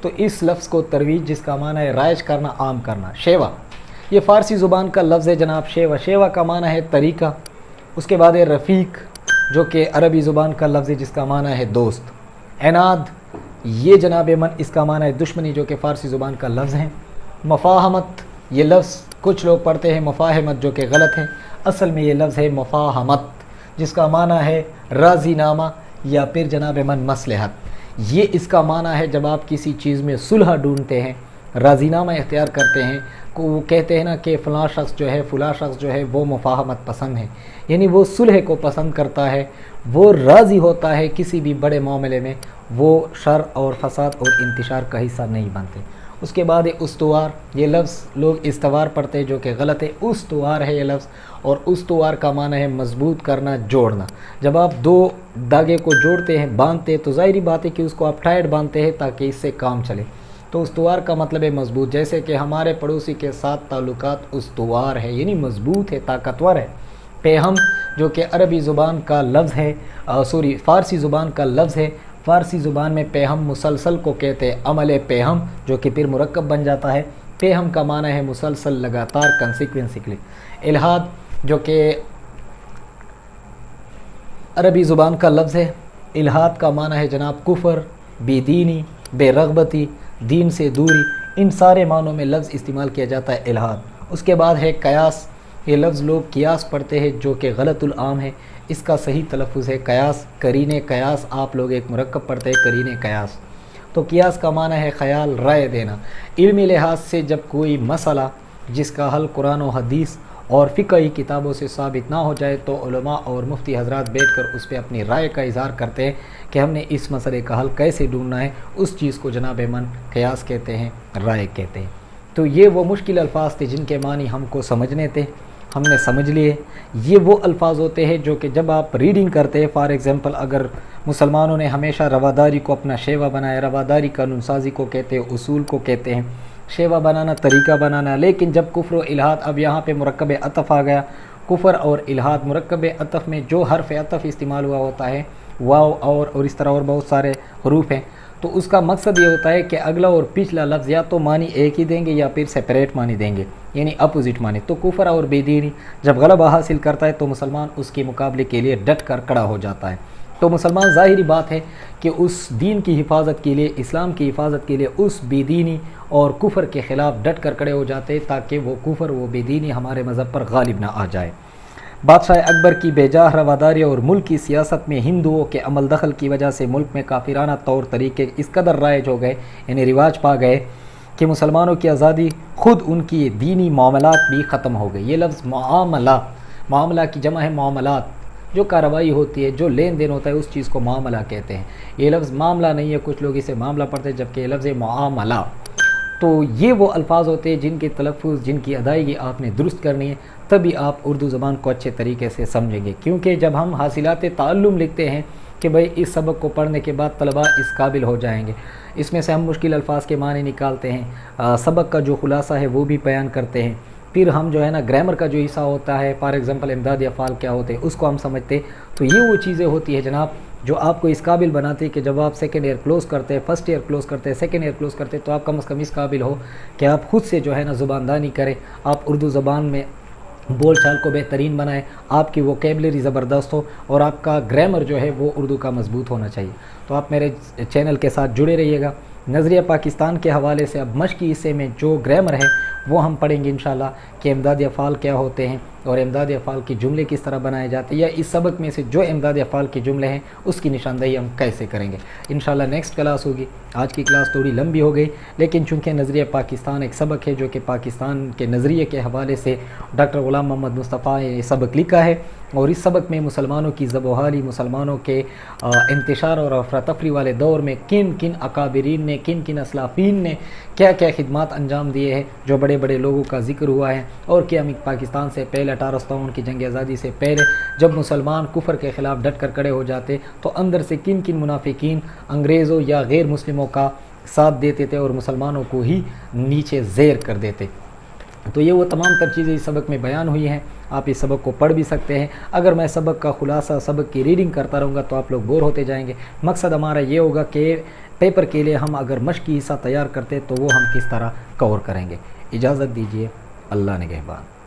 تو اس لفظ کو ترویج جس کا معنی ہے رائج کرنا، عام کرنا. شیوا یہ فارسی زبان کا لفظ ہے جناب. شیوا، شیوا کا معنی ہے طریقہ. اس کے بعد ہے رفیق جو کہ عربی زبان کا لفظ ہے جس کا معنی ہے دوست. عناد یہ جناب من اس کا معنی ہے دشمنی جو کہ فارسی زبان کا لفظ ہے. مفاہمت یہ لفظ کچھ لوگ پڑھتے ہیں مفاہمت جو کہ غلط ہے، اصل میں یہ لفظ ہے مفاہمت جس کا معنی ہے راضی نامہ یا پھر جناب من مصلحت. یہ اس کا معنی ہے جب آپ کسی چیز میں صلح ڈھونڈتے ہیں، راضی نامہ اختیار کرتے ہیں، وہ کہتے ہیں نا کہ فلاں شخص جو ہے وہ مفاہمت پسند ہے، یعنی وہ صلح کو پسند کرتا ہے، وہ راضی ہوتا ہے کسی بھی بڑے معاملے میں، وہ شر اور فساد اور انتشار کا حصہ نہیں بنتے. اس کے بعد استوار یہ لفظ لوگ استوار پڑھتے ہیں جو کہ غلط ہے. استوار ہے یہ لفظ، اور استوار کا معنی ہے مضبوط کرنا، جوڑنا. جب آپ دو دھاگے کو جوڑتے ہیں، باندھتے ہیں، تو ظاہری بات ہے کہ اس کو آپ ٹائٹ باندھتے ہیں تاکہ اس سے کام چلے. تو استوار کا مطلب ہے مضبوط، جیسے کہ ہمارے پڑوسی کے ساتھ تعلقات استوار ہے، یعنی مضبوط ہے، طاقتور ہے. پیہم جو کہ عربی زبان کا لفظ ہے، فارسی زبان کا لفظ ہے. فارسی زبان میں پیہم مسلسل کو کہتے ہیں، عمل پیہم جو کہ پھر مرکب بن جاتا ہے. پیہم کا معنی ہے مسلسل، لگاتار، کنسیکوینسلی. الحاد جو کہ عربی زبان کا لفظ ہے. الحاد کا معنی ہے جناب کفر، بے دینی، بے رغبتی، دین سے دوری. ان سارے معنوں میں لفظ استعمال کیا جاتا ہے الحاد. اس کے بعد ہے قیاس. یہ لفظ لوگ قیاس پڑھتے ہیں جو کہ غلط العام ہے. اس کا صحیح تلفظ ہے قیاس. قرین قیاس آپ لوگ ایک مرکب پڑھتے ہیں قرین قیاس. تو قیاس کا معنی ہے خیال، رائے دینا. علمی لحاظ سے جب کوئی مسئلہ جس کا حل قرآن و حدیث اور فقہی کتابوں سے ثابت نہ ہو جائے تو علماء اور مفتی حضرات بیٹھ کر اس پہ اپنی رائے کا اظہار کرتے ہیں کہ ہم نے اس مسئلے کا حل کیسے ڈھونڈنا ہے. اس چیز کو جناب من قیاس کہتے ہیں، رائے کہتے ہیں. تو یہ وہ مشکل الفاظ تھے جن کے معنی ہم کو سمجھنے تھے، ہم نے سمجھ لیے. یہ وہ الفاظ ہوتے ہیں جو کہ جب آپ ریڈنگ کرتے ہیں، فار ایگزامپل اگر مسلمانوں نے ہمیشہ رواداری کو اپنا شیوا بنایا، رواداری قانون سازی کو کہتے ہیں، اصول کو کہتے ہیں، شیوا بنانا، طریقہ بنانا. لیکن جب کفر و الحاد، اب یہاں پہ مرکب عطف آ گیا. کفر اور الحاد مرکب عطف میں جو حرف عطف استعمال ہوا ہوتا ہے، واو اور اس طرح اور بہت سارے حروف ہیں، تو اس کا مقصد یہ ہوتا ہے کہ اگلا اور پچھلا لفظ یا تو معنی ایک ہی دیں گے یا پھر سپریٹ معنی دیں گے، یعنی اپوزٹ معنی. تو کفر اور بے دینی جب غلبہ حاصل کرتا ہے تو مسلمان اس کے مقابلے کے لیے ڈٹ کر کھڑا ہو جاتا ہے. تو مسلمان ظاہری بات ہے کہ اس دین کی حفاظت کے لیے، اسلام کی حفاظت کے لیے اس بے دینی اور کفر کے خلاف ڈٹ کر کھڑے ہو جاتے ہیں تاکہ وہ کفر، وہ بے دینی ہمارے مذہب پر غالب نہ آ جائے. بادشاہ اکبر کی بے جاہ رواداری اور ملک کی سیاست میں ہندوؤں کے عمل دخل کی وجہ سے ملک میں کافرانہ طور طریقے اس قدر رائج ہو گئے، یعنی رواج پا گئے کہ مسلمانوں کی آزادی، خود ان کی دینی معاملات بھی ختم ہو گئی. یہ لفظ معاملہ، معاملہ کی جمع ہے معاملات، جو کارروائی ہوتی ہے، جو لین دین ہوتا ہے، اس چیز کو معاملہ کہتے ہیں. یہ لفظ معاملہ نہیں ہے، کچھ لوگ اسے معاملہ پڑھتے ہیں جبکہ یہ لفظ ہے معاملہ. تو یہ وہ الفاظ ہوتے ہیں جن کے تلفظ، جن کی ادائیگی آپ نے درست کرنی ہے، تبھی آپ اردو زبان کو اچھے طریقے سے سمجھیں گے. کیونکہ جب ہم حاصلات تعلم لکھتے ہیں کہ بھئی اس سبق کو پڑھنے کے بعد طلباء اس قابل ہو جائیں گے، اس میں سے ہم مشکل الفاظ کے معنی نکالتے ہیں، سبق کا جو خلاصہ ہے وہ بھی بیان کرتے ہیں. پھر ہم جو ہے نا گرامر کا جو حصہ ہوتا ہے، فار ایگزامپل امدادی افعال کیا ہوتے ہیں، اس کو ہم سمجھتے ہیں. تو یہ وہ چیزیں ہوتی ہے جناب جو آپ کو اس قابل بناتی ہے کہ جب آپ سیکنڈ ایئر کلوز کرتے ہیں، فرسٹ ایئر کلوز کرتے ہیں، سیکنڈ ایئر کلوز کرتے ہیں، تو آپ کم از کم اس قابل ہو کہ آپ خود سے جو ہے نا زباندانی کریں، آپ اردو زبان میں بول چال کو بہترین بنائیں، آپ کی ووکیبلری زبردست ہو اور آپ کا گرامر جو ہے وہ اردو کا مضبوط ہونا چاہیے. تو آپ میرے چینل کے ساتھ جڑے رہیے گا. نظریہ پاکستان کے حوالے سے اب مشقی حصے میں جو گرامر ہے وہ ہم پڑھیں گے انشاءاللہ کہ امدادی افعال کیا ہوتے ہیں اور امدادی افعال کی جملے کس طرح بنائے جاتے ہیں، یا اس سبق میں سے جو امدادی افعال کے جملے ہیں اس کی نشاندہی ہم کیسے کریں گے. انشاءاللہ نیکسٹ کلاس ہوگی. آج کی کلاس تھوڑی لمبی ہو گئی، لیکن چونکہ نظریہ پاکستان ایک سبق ہے جو کہ پاکستان کے نظریے کے حوالے سے ڈاکٹر غلام محمد مصطفیٰ نے یہ سبق لکھا ہے، اور اس سبق میں مسلمانوں کی زب و حالی، مسلمانوں کے انتشار اور افراتفری والے دور میں کن کن اکابرین نے، کن کن اسلافین نے کیا کیا خدمات انجام دیے ہیں، جو بڑے بڑے لوگوں کا ذکر ہوا ہے. اور کیا پاکستان سے پہلے 1857 کی جنگ آزادی سے پہلے جب مسلمان کفر کے خلاف ڈٹ کر کھڑے ہو جاتے تو اندر سے کن کن منافقین انگریزوں یا غیر مسلموں کا ساتھ دیتے تھے اور مسلمانوں کو ہی نیچے زیر کر دیتے. تو یہ وہ تمام تر چیزیں اس سبق میں بیان ہوئی ہیں. آپ اس سبق کو پڑھ بھی سکتے ہیں. اگر میں سبق کا خلاصہ، سبق کی ریڈنگ کرتا رہوں گا تو آپ لوگ بور ہوتے جائیں گے. مقصد ہمارا یہ ہوگا کہ پیپر کے لیے ہم اگر مشقی حصہ تیار کرتے تو وہ ہم کس طرح کور کریں گے. اجازت دیجیے. اللہ نگہبان.